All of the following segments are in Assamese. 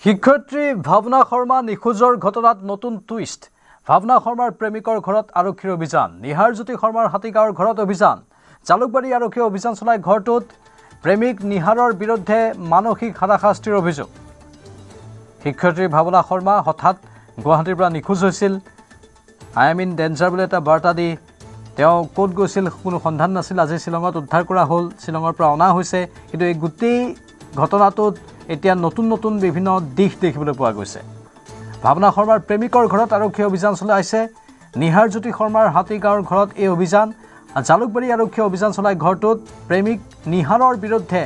শিক্ষয়িত্ৰী ভাৱনা শৰ্মা নিখোজৰ ঘটনাত নতুন টুইষ্ট। ভাৱনা শৰ্মাৰ প্ৰেমিকৰ ঘৰত আৰক্ষীৰ অভিযান। নিহাৰজ্যোতি শৰ্মাৰ হাতীগাঁৱৰ ঘৰত অভিযান। জালুকবাৰী আৰক্ষীয়ে অভিযান চলাই ঘৰটোত প্ৰেমিক নিহাৰৰ বিৰুদ্ধে মানসিক হাৰাশাস্তিৰ অভিযোগ। শিক্ষয়িত্ৰী ভাৱনা শৰ্মা হঠাৎ গুৱাহাটীৰ পৰা নিখোজ হৈছিল। আই এম ইন ডেঞ্জাৰ বুলি এটা বাৰ্তা দি তেওঁ ক'ত গৈছিল কোনো সন্ধান নাছিল। আজি শ্বিলঙত উদ্ধাৰ কৰা হ'ল, শ্বিলঙৰ পৰা অনা হৈছে। কিন্তু এই গোটেই ঘটনাটোত এতিয়া নতুন নতুন বিভিন্ন দিশ দেখিবলৈ পোৱা গৈছে। ভাৱনা শৰ্মাৰ প্ৰেমিকৰ ঘৰত আৰক্ষীয়ে অভিযান চলাইছে। নিহাৰজ্যোতি শৰ্মাৰ হাতীগাঁৱৰ ঘৰত এই অভিযান। জালুকবাৰী আৰক্ষীয়ে অভিযান চলাই ঘৰটোত প্ৰেমিক নিহাৰৰ বিৰুদ্ধে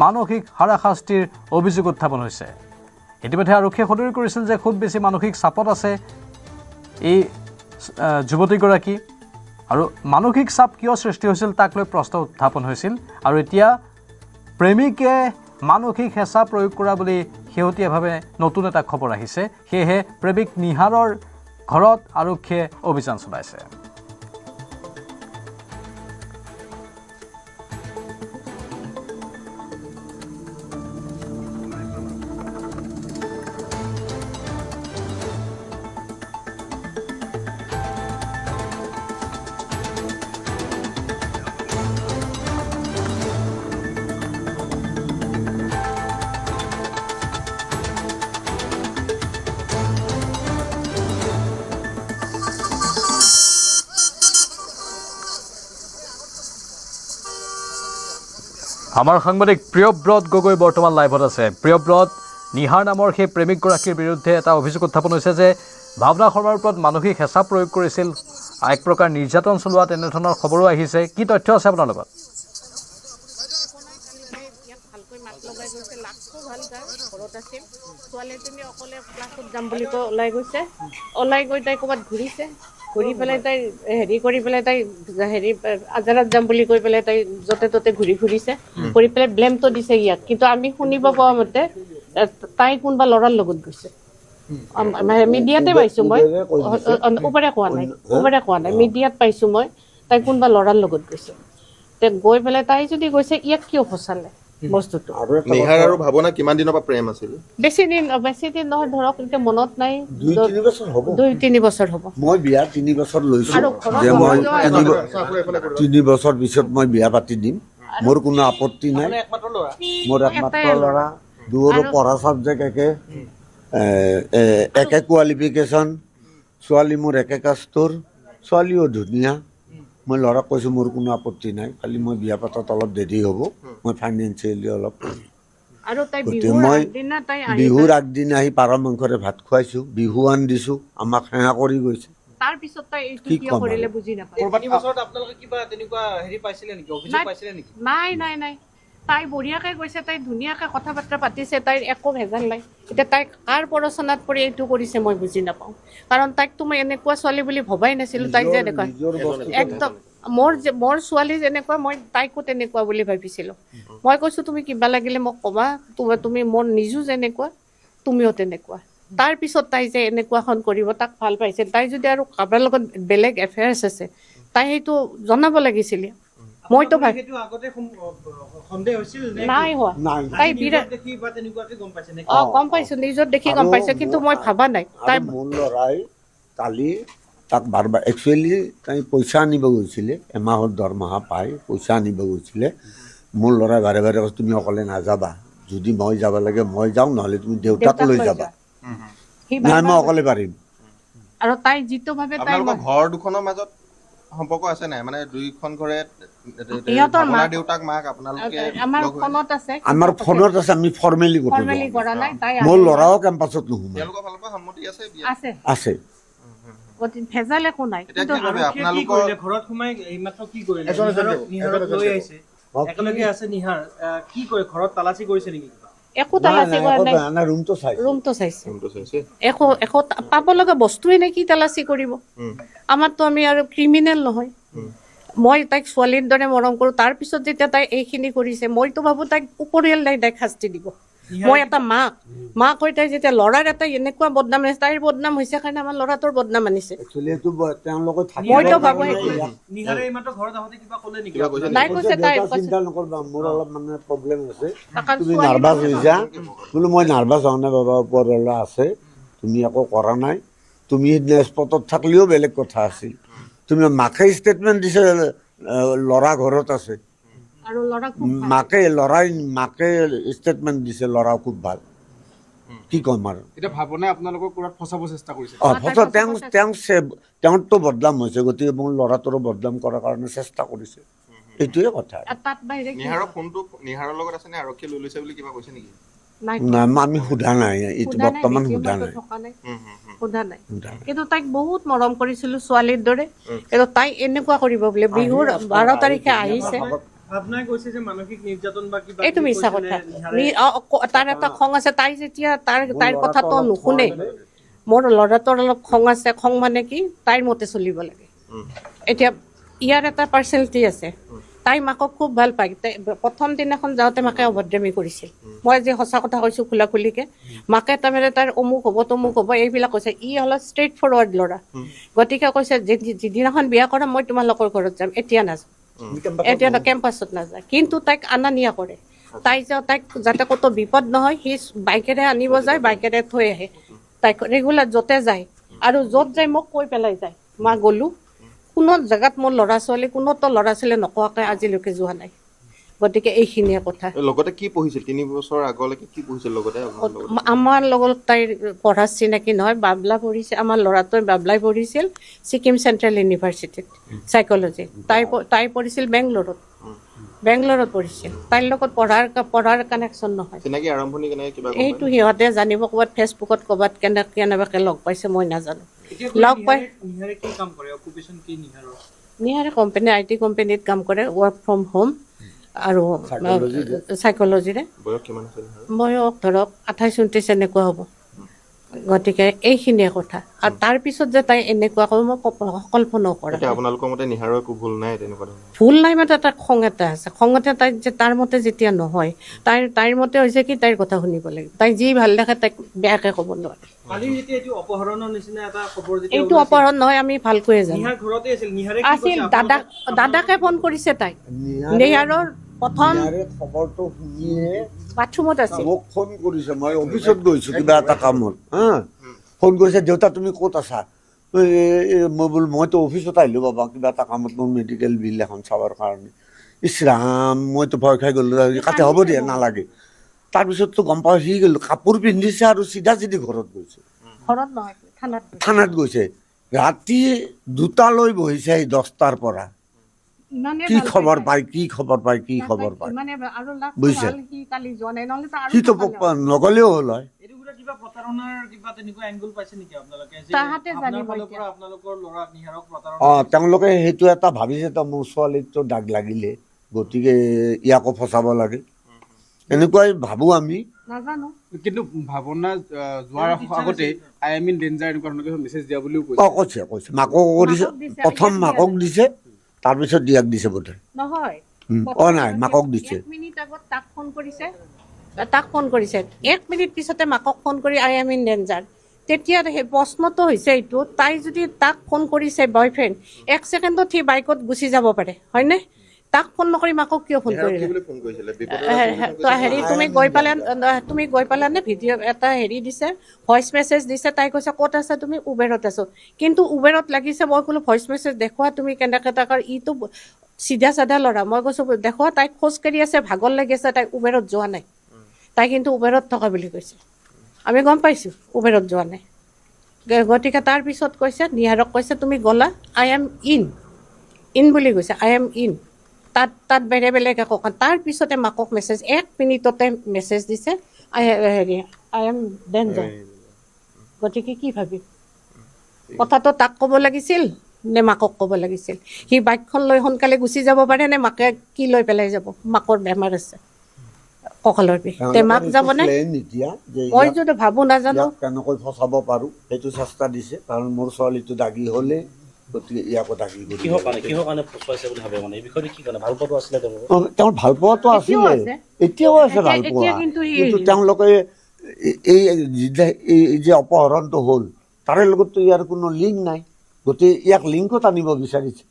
মানসিক হাৰাশাস্তিৰ অভিযোগ উত্থাপন হৈছে। ইতিমধ্যে আৰক্ষীয়ে সদৰি কৰিছিল যে খুব বেছি মানসিক চাপত আছে এই যুৱতীগৰাকী। আৰু মানসিক চাপ কিয় সৃষ্টি হৈছিল তাক লৈ প্ৰশ্ন উত্থাপন হৈছিল। আৰু এতিয়া প্ৰেমিকে মানসিক হেঁচা প্ৰয়োগ কৰা বুলি শেহতীয়াভাৱে নতুন এটা খবৰ আহিছে। সেয়েহে প্ৰেমিক নিহাৰৰ ঘৰত আৰক্ষীয়ে অভিযান চলাইছে। আমাৰ সাংবাদিক প্ৰিয়ব্ৰত গগৈ বৰ্তমান লাইভত আছে। প্ৰিয়ব্ৰত, নিহাৰ নামৰ সেই প্ৰেমিকগৰাকীৰ বিৰুদ্ধে এটা অভিযোগ উত্থাপন হৈছে যে ভাৱনা শৰ্মাৰ ওপৰত মানসিক হেঁচা প্ৰয়োগ কৰিছিল, এক প্ৰকাৰ নিৰ্যাতন চলোৱা তেনেধৰণৰ খবৰো আহিছে। কি তথ্য আছে আপোনাৰ লগত? ছোৱালীজনী অকলে ক্লাছত যাম বুলি কৈ ওলাই গৈ তাই ক'ৰবাত ঘূৰিছে। ঘূৰি পেলাই তাই কৰি পেলাই তাই আজাৰত যাম বুলি কৈ পেলাই তাই য'তে ত'তে ঘূৰি ফুৰিছে। কৰি পেলাই ব্লেমটো দিছে ইয়াক। কিন্তু আমি শুনিব পোৱা মতে তাই কোনোবা ল'ৰাৰ লগত গৈছে। মিডিয়াতে পাইছোঁ মই, ওপৰে কোৱা নাই, মিডিয়াত পাইছোঁ মই তাই কোনোবা ল'ৰাৰ লগত গৈছে। তে গৈ পেলাই তাই যদি গৈছে, ইয়াক কিয় ফচালে বস্তুটো? নিহাৰ আৰু ভাৱনা কিমান দিনৰ পৰা প্ৰেম আছিল? বেছি দিন নহয়, ধৰক এতিয়া মনত নাই, 2-3 বছৰ হ'ব। মই বিয়া 3 বছৰ লৈছোঁ যে মই 3 বছৰ পিছত মই বিয়া পাতি দিম, মোৰ কোনো আপত্তি নাই। মোৰ একমাত্ৰ ল'ৰা, দুয়োৰো পঢ়া ছাবজেক্ট একে কোৱালিফিকেশ্যন। ছোৱালী মোৰ একে কাষ্টৰ, ছোৱালীও ধুনীয়া। মই ল'ৰাক কৈছোঁ মোৰ কোনো আপত্তি নাই, খালি মই বিয়া পাতাত অলপ দেৰি হ'ব, মই ফাইনেন্সিয়েলি অলপ। মই বিহুৰ আগদিনা আহি পাৰ মাংসৰে ভাত খুৱাইছোঁ, বিহুৱান দিছোঁ, আমাক সেৱা কৰি গৈছে। নাই, তাই বঢ়িয়াকে গৈছে, তাই ধুনীয়াকে কথা বাৰ্তা পাতিছে, তাইৰ একো ভেজাল নাই। এতিয়া তাই কাৰ পৰচনাত পৰি এইটো কৰিছে মই বুজি নাপাওঁ। কাৰণ তাইকতো মই এনেকুৱা ছোৱালী বুলি ভবাই নাছিলোঁ। তাই যে এনেকুৱা একদম মোৰ ছোৱালী যেনেকুৱা মই তাইকো তেনেকুৱা বুলি ভাবিছিলোঁ। মই কৈছোঁ তুমি কিবা লাগিলে মোক ক'বা, তুমি মোৰ নিজো যেনেকুৱা তুমিও তেনেকুৱা। তাৰ পিছত তাই যে এনেকুৱাখন কৰিব, তাক ভাল পাইছিল। তাই যদি আৰু কাৰোবাৰ লগত বেলেগ এফেয়াৰ্ছ আছে, তাই সেইটো জনাব লাগিছিলে। মইতো নাই হোৱা, তাই গম পাইছো, নিউজত দেখি গম পাইছো, কিন্তু মই ভাবা নাই। তাই মোৰ ল'ৰাই কালি তাক বাৰবাৰ, একচুৱেলি তাই পইচা আনিব গৈছিলে, এমাহৰ দৰমহা পাই পইচা আনিব গৈছিলে। মোৰ ল'ৰাই বাৰে বাৰে কৈছে তুমি অকলে নাযাবা, যদি মই যাব লাগে মই যাওঁ, নহ'লে তুমি দেউতাক লৈ যাবা। নাই, মই অকলে পাৰিম। আৰু তাই যিটো ভাবে তাই ঘৰ দুখনৰ মাজত সম্পৰ্ক আছে নাই? মানে দুইখন ঘৰে দেউতাক মাক আপোনালোকে আমাৰ ফোনত আছে, আমি ফৰ্মেলি কৰা নাই। তাই মোৰ ল'ৰাও কেম্পাছত নোসোমায়, তেওঁলোকৰ ফালৰ পৰা সন্মতি আছে? আছে। ভেজাল একো নাই। ঘৰত সোমাই এইমাত্ৰ কি কৰিলে? লৈ আহিছে, একেলগে আছে নিহাৰ, কি কৰে? ঘৰত তালাচী কৰিছে নেকি? একো তালাচী কৰা নাই, ৰুমটো চাইছে। একো পাব লগা বস্তুৱে নাই, কি তালাচী কৰিব? আমাৰতো আমি আৰু ক্ৰিমিনেল নহয়। মই তাইক ছোৱালীৰ দৰে মৰম কৰোঁ। তাৰপিছত যেতিয়া তাই এইখিনি কৰিছে, মইতো ভাবোঁ তাইক উপৰিয়াল তাইক শাস্তি দিব। মই এটা মাক হৈ তাই যেতিয়া ল'ৰাৰ এটা এনেকুৱা বদনাম আনিছে, তাইৰ বদনাম হৈছে কাৰণে আমাৰ ল'ৰাটোৰ বদনাম আনিছে। একচুৱেলি এইটো তেওঁলোকে মইতো ভাবো সেইটো নিহাৰে এইমাত্ৰ ঘৰত আহোঁতে কিবা ক'লে নেকি? কিবা কৈছে নাই নেকি? কৈছে, তাই কৈছে চিন্তা নকৰিবা, মোৰ অলপ মানে প্ৰব্লেম আছে, কাৰণ তুমি ছোৱালী নাৰ্ভাছ হৈছা। বোলো মই নাৰ্ভাছ হোৱা নাই বাবা, ওপৰৱালা আছে, তুমি একো কৰা নাই। তুমি সেইদিনা স্পটত থাকিলেও বেলেগ কথা আছিল। তুমি মাকে ষ্টেটমেণ্ট দিছে ল'ৰা ঘৰত আছে, আৰু ল'ৰা খুব ভাল। মাকে ষ্টেটমেণ্ট দিছে ল'ৰা খুব ভাল। কি ক'ম আৰু এতিয়া ভাৱনাই আপোনালোকক কোৰাত ফচাব চেষ্টা কৰিছে। তেওঁৰতো বদনাম হৈছে, গতিকে মোৰ ল'ৰাটোৰো বদনাম কৰাৰ কাৰণে চেষ্টা কৰিছে, এইটোৱে কথা। তাত বাহিৰে কি নিহাৰৰ ফোনটো নিহাৰৰ লগত আছে নে আৰক্ষীয়ে লৈ লৈছে বুলি কিবা কৈছে নেকি? নাই নাই আমি সোধা নাই, এইটো বৰ্তমান সোধা নাই। সোধা নাই। কিন্তু তাইক বহুত মৰম কৰিছিলো ছোৱালীৰ দৰে, কিন্তু তাই এনেকুৱা কৰিব বোলে। বিহুৰ 12 তাৰিখে আহিছে। ভাৱনাই কৈছে যে মানসিক নিৰ্যাতন বা কিবা এইটো কিবি মিছা কৈছিলে কথা। নিহাৰে। তাৰ এটা খং আছে, তাই যেতিয়া তাইৰ কথাটো নুশুনে। মোৰ ল'ৰাটোৰ অলপ খং আছে, খং মানে কি তাইৰ মতে চলিব লাগে। এতিয়া ইয়াৰ এটা পাৰ্চনেলিটি আছে, তাই মাকক খুব ভাল পায়। প্ৰথম দিনাখন যাওঁতে মাকে অভদ্ৰামী কৰিছিল। মই আজি সঁচা কথা কৈছোঁ খোলা খুলিকে, মাকে তাৰমানে তাইৰ অমুক হ'ব তমুক হ'ব এইবিলাক কৈছে। ই হ'ল ষ্ট্ৰেইট ফৰৱাৰ্ড ল'ৰা, গতিকে কৈছে যিদিনাখন বিয়া কৰা মই তোমালোকৰ ঘৰত যাম, এতিয়া নাযাওঁ, এতিয়া কেম্পাছত নাযায়। কিন্তু তাইক আনা নিয়া কৰে। তাইক যাতে ক'তো বিপদ নহয়, সি বাইকেৰে আনিব যায়, বাইকেৰে থৈ আহে। তাইক ৰেগুলাৰ য'তে যায় আৰু য'ত যায় মোক কৈ পেলাই যায়, মা গ'লোঁ। কোনো জেগাত মোৰ ল'ৰা ছোৱালী কোনোতো ল'ৰা ছোৱালী নোকোৱাকৈ আজিলৈকে যোৱা নাই। গতিকে এইখিনিয়ে কথা। লগতে কি পঢ়িছিল 3 বছৰ আগলৈকে কি পঢ়িছিল লগতে আপোনাৰ লগত? আমাৰ লগত তাইৰ পঢ়াৰ চিনাকি নহয়, বাবলা পঢ়িছে। আমাৰ ল'ৰাটোৱে বাবলাই পঢ়িছিল ছিকিম চেণ্ট্ৰেল ইউনিভাৰ্চিটিত চাইক'লজি। তাই পঢ়িছিল বেংগলোৰত পঢ়িছিল। তাইৰ লগত পঢ়াৰ কানেকশ্যন নহয়। চিনাকি আৰম্ভণি কেনেকৈ কিবা এইটো সিহঁতে জানিব, ক'ৰবাত ফেচবুকত ক'ৰবাত কেনেবাকৈ লগ পাইছে মই নাজানো। এতিয়া লগ পাই নিহাৰে কি কাম কৰে? অকুপেশ্যন কি নিহাৰৰ? নিহাৰে কোম্পানী IT কোম্পানীত কাম কৰে, ৱৰ্ক ফ্ৰম হোম আৰু চাইক'লজিৰে। বয়স কিমান আছিল নিহাৰৰ? বয়স ধৰক 28-29 এনেকুৱা হ'ব। গতিকে এইখিনিয়ে কথা। আৰু তাৰপিছত যে তাই এনেকুৱা কৰিব মই কল্পনাও কৰা এতিয়া নাই। আপোনালোকৰ মতে নিহাৰৰ একো ভুল নাই তেনেকুৱা ধৰণৰ? ভুল নাই মানে এটা খং এটা আছে। খঙতে তাই যে তাৰ মতে যেতিয়া নহয়, তাইৰ মতে হৈছে কি তাইৰ কথা শুনিব লাগিব। তাই যি ভাল দেখে তাইক বেয়াকৈ ক'ব নোৱাৰে। কালি যেতিয়া এইটো অপহৰণৰ নিচিনা এটা খবৰ যেতিয়া এইটো ওলাইছিল, অপহৰণ নহয়, আমি ভালকৈয়ে জানো। নিহাৰ ঘৰতে আছিল। নিহাৰে কি আছিল কৈছে? দাদাকে ফোন কৰিছে তাই। নিহাৰৰ প্ৰথম খবৰটো শুনিয়ে বাথৰুমত আছিল। মোক ফোন কৰিছে, মই অফিচত গৈছোঁ কিবা এটা কামত, ফোন কৰিছে, দেউতা তুমি ক'ত আছা? মই বোলো মইতো অফিচত আহিলোঁ বাবা, কিবা এটা কামত, মোৰ মেডিকেল বিল এখন চাবৰ কাৰণে। ইছ ৰাম, মইতো ভয় খাই গ'লোঁ। কাটি হ'ব দিয়া নালাগে। তাৰপিছততো গম পাওঁ সি কাপোৰ পিন্ধিছে আৰু চিধা ঘৰত গৈছে। ঘৰত নহয়, থানাত গৈছে। ৰাতি 2টালৈ বহিছে, 10টাৰ পৰা। কি খবৰ পায় বুজিছে? সিটো নগ'লেও হ'ল হয়। এইটো কিবা প্ৰতাৰণাৰ কিবা তেনেকুৱা এংগল পাইছে নেকি আপোনালোকে? যে তাহাঁতে আপোনাৰ জানিব ফালৰ এতিয়া। পৰা আপোনালোকৰ ল'ৰা নিহাৰক প্ৰতাৰণা তেওঁলোকে সেইটো এটা ভাবিছে, তো মোৰ ছোৱালীটো দাগ লাগিলে, গতিকে ইয়াকো ফচাব লাগে, এনেকুৱাই ভাবোঁ আমি। নাজানো। কিন্তু ভাৱনা যোৱাৰ আগতে আই এম ইন ডেঞ্জাৰ এনেকুৱা ধৰণৰ মেছেজ দিয়া বুলিও কৈছে মাকক কৰিছে। প্ৰথম মাকক দিছে, তাৰপিছত দিয়াক দিছে বোধহয়। নহয়, নাই, মাকক দিছে। 1 মিনিট আগত তাক ফোন কৰিছে। 1 মিনিট পিছতে মাকক ফোন কৰি আই এম ইন ডেঞ্জাৰ। তেতিয়া সেই প্ৰশ্নটো হৈছে এইটো, তাই যদি তাক ফোন কৰিছে বয়ফ্ৰেণ্ড, 1 ছেকেণ্ডত সি বাইকত গুচি যাব পাৰে, হয়নে? তাক ফোন নকৰি মাকক কিয় ফোন নিহাৰক কি কৰিলে? বুলি ফোন কৰিছিলে? বিপদৰ তুমি গৈ পালানে? ভিডিঅ' এটা দিছে, ভইচ মেছেজ দিছে। তাই কৈছে ক'ত আছা তুমি? উবেৰত আছোঁ। কিন্তু উবেৰত লাগিছে, মই ক'লো ভইচ মেছেজ দেখুওৱা তুমি কেনেকৈ থাকাৰ। ইটো চিধা চাধা ল'ৰা। মই কৈছোঁ দেখুওৱা। তাইক খোজকাঢ়ি আছে, ভাগৰ লাগি আছে, তাইক উবেৰত যোৱা নাই। তাই কিন্তু উবেৰত থকা বুলি কৈছে। আমি গম পাইছোঁ উবেৰত যোৱা নাই। গতিকে তাৰপিছত কৈছে, নিহাৰক কৈছে তুমি গ'লা, আই এম ইন বুলি কৈছে, আই এম ইন। তাত বেলেগ একো। তাৰপিছতে মাকক মেছেজ 1 মিনিটতে মেছেজ দিছে, আই এম ডেঞ্জাৰ। গতিকে কি ভাবিম? কথাটো তাক ক'ব লাগিছিল নে মাকক ক'ব লাগিছিল? সি বাইকখন লৈ সোনকালে গুচি যাব পাৰে নে মাকে কি লৈ পেলাই যাব? মাকৰ বেমাৰ আছে, কঁকালৰ বিষ, তে মাক যাবনে? মই যদি ভাবোঁ নাজানো। কেনেকৈ ফচাব পাৰোঁ সেইটো চেষ্টা দিছে, কাৰণ মোৰ ছোৱালীটো দাগী হ'লে গতিকে ইয়াকো ডাকি কৰি কিহৰ কাৰণে ফচুৱাইছে বুলি ভাবে মানে এই বিষয়টো কি কাৰণে ভাল পোৱাটো আছিলে তেওঁলোকৰ তেওঁৰ ভাল পোৱাটো আছিলে আছে। এতিয়াও আছে ভাল এতিয়া পোৱা কিন্তু কিন্তু তেওঁলোকে এই যে অপহৰণটো হ'ল তাৰে লগততো ইয়াৰ কোনো লিংক নাই গতিকে ইয়াক লিংকত আনিব বিচাৰিছে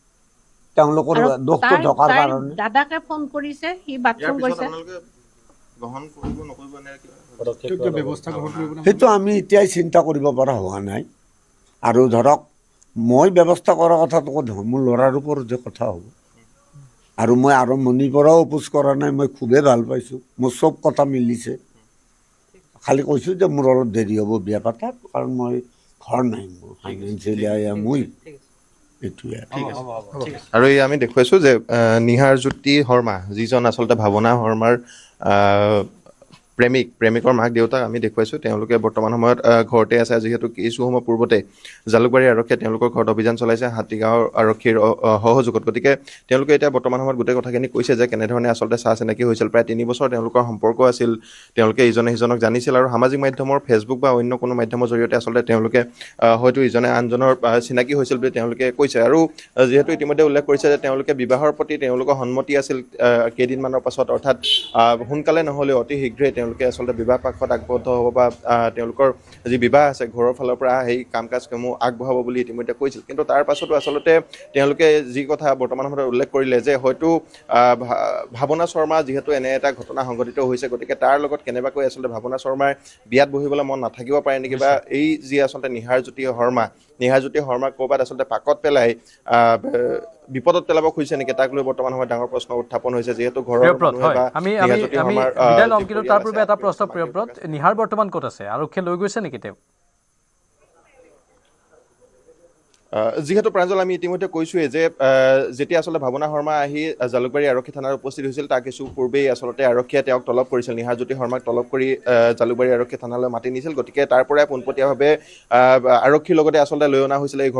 তেওঁলোকৰ আৰু দোষটো ঢকাৰ তাইৰ কাৰণে দাদাকে ফোন কৰিছে সি ইয়াৰ বাথৰুম পিছত গৈছে আপোনালোকে গ্ৰহণ কৰিব নকৰিব নে কিবা পদক্ষেপ কিবা ব্যৱস্থা গ্ৰহণ কৰিব নে? সেইটো আমি এতিয়াই চিন্তা কৰিব পৰা হোৱা নাই আৰু ধৰক মই ব্যৱস্থা কৰাৰ কথাটো ক'ত নহয় মোৰ ল'ৰাৰ ওপৰত যে কথা হ'ব আৰু মই আৰম্ভণিৰ পৰাও অপোজ কৰা নাই মই খুবেই ভাল পাইছোঁ মোৰ চব কথা মিলিছে খালি কৈছোঁ যে মোৰ অলপ দেৰি হ'ব বিয়া পাতাত কাৰণ মই ঘৰ নাই মোৰ ফাইনেন্সিয়েলি মই এইটোৱে আৰু এই আমি দেখুৱাইছোঁ যে নিহাৰজ্যোতি শৰ্মা যিজন আচলতে ভাৱনা শৰ্মাৰ প্ৰেমিকৰ মাক দেউতাক আমি দেখুৱাইছোঁ তেওঁলোকে বৰ্তমান সময়ত ঘৰতে আছে যিহেতু কিছু সময় পূৰ্বতে জালুকবাৰী আৰক্ষীয়ে তেওঁলোকৰ ঘৰত অভিযান চলাইছে হাতীগাঁৱৰ আৰক্ষীৰ সহযোগত গতিকে তেওঁলোকে এতিয়া বৰ্তমান সময়ত গোটেই কথাখিনি কৈছে যে কেনেধৰণে আচলতে চাহ চিনাকি হৈছিল প্ৰায় 3 বছৰ তেওঁলোকৰ সম্পৰ্ক আছিল তেওঁলোকে ইজনে সিজনক জানিছিল আৰু সামাজিক মাধ্যমৰ ফেচবুক বা অন্য কোনো মাধ্যমৰ জৰিয়তে আচলতে তেওঁলোকে হয়তো ইজনে আনজনৰ চিনাকি হৈছিল বুলি তেওঁলোকে কৈছে আৰু যিহেতু ইতিমধ্যে উল্লেখ কৰিছে যে তেওঁলোকে বিবাহৰ প্ৰতি তেওঁলোকৰ সন্মতি আছিল কেইদিনমানৰ পাছত অৰ্থাৎ সোনকালে নহ'লেও অতি শীঘ্ৰেই তেওঁলোকে আচলতে বিবাহ পাশত আগবদ্ধ হ'ব বা তেওঁলোকৰ যি বিবাহ আছে ঘৰৰ ফালৰ পৰা সেই কাম কাজসমূহ আগবঢ়াব বুলি ইতিমধ্যে কৈছিল কিন্তু তাৰ পাছতো আচলতে তেওঁলোকে যি কথা বৰ্তমান সময়ত উল্লেখ কৰিলে যে হয়তো ভাৱনা শৰ্মা যিহেতু এনে এটা ঘটনা সংঘটিত হৈছে গতিকে তাৰ লগত কেনেবাকৈ আচলতে ভাৱনা শৰ্মাৰ বিয়াত বহিবলৈ মন নাথাকিব পাৰে নেকি বা এই যি আচলতে নিহাৰজ্যোতি শৰ্মাক ক'ৰবাত আচলতে পাকত পেলাই বিপদত পেলাব খুজিছে নেকি তাক লৈ বৰ্তমান সময়ত ডাঙৰ প্ৰশ্ন উত্থাপন হৈছে যিহেতু ঘৰৰ প্ৰিয়ব্ৰত মানুহে হয় বা আমি নিহাৰজ্যোতি শৰ্মাৰ বিদায় ল'ম যি কিন্তু পৰিয়াল তাৰ আছে, পূৰ্বে এটা প্ৰশ্ন মাক প্ৰিয়ব্ৰত দেউতাক। নিহাৰ বৰ্তমান ক'ত আছে আৰক্ষীয়ে লৈ গৈছে নেকি তেওঁক যিহেতু প্ৰাঞ্জল আমি ইতিমধ্যে কৈছোঁৱেই যে যেতিয়া আচলতে ভাৱনা শৰ্মা আহি জালুকবাৰী আৰক্ষী থানাত উপস্থিত হৈছিল তাৰ কিছু পূৰ্বেই আচলতে আৰক্ষীয়ে তেওঁক তলব কৰিছিল নিহাৰজ্যোতি শৰ্মাক তলব কৰি জালুকবাৰী আৰক্ষী থানালৈ মাতি নিছিল গতিকে তাৰ পৰাই পোনপটীয়াভাৱে আৰক্ষীৰ লগতে আচলতে লৈ অনা হৈছিলে এই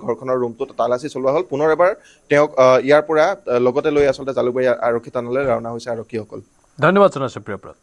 ঘৰখনৰ ৰুমটোত তালাচী চলোৱা হ'ল পুনৰ এবাৰ তেওঁক ইয়াৰ পৰা লগতে লৈ আচলতে জালুকবাৰী আৰক্ষী থানালৈ ৰাওনা হৈছে আৰক্ষীসকল ধন্যবাদ জনাইছোঁ প্ৰিয়ব্ৰত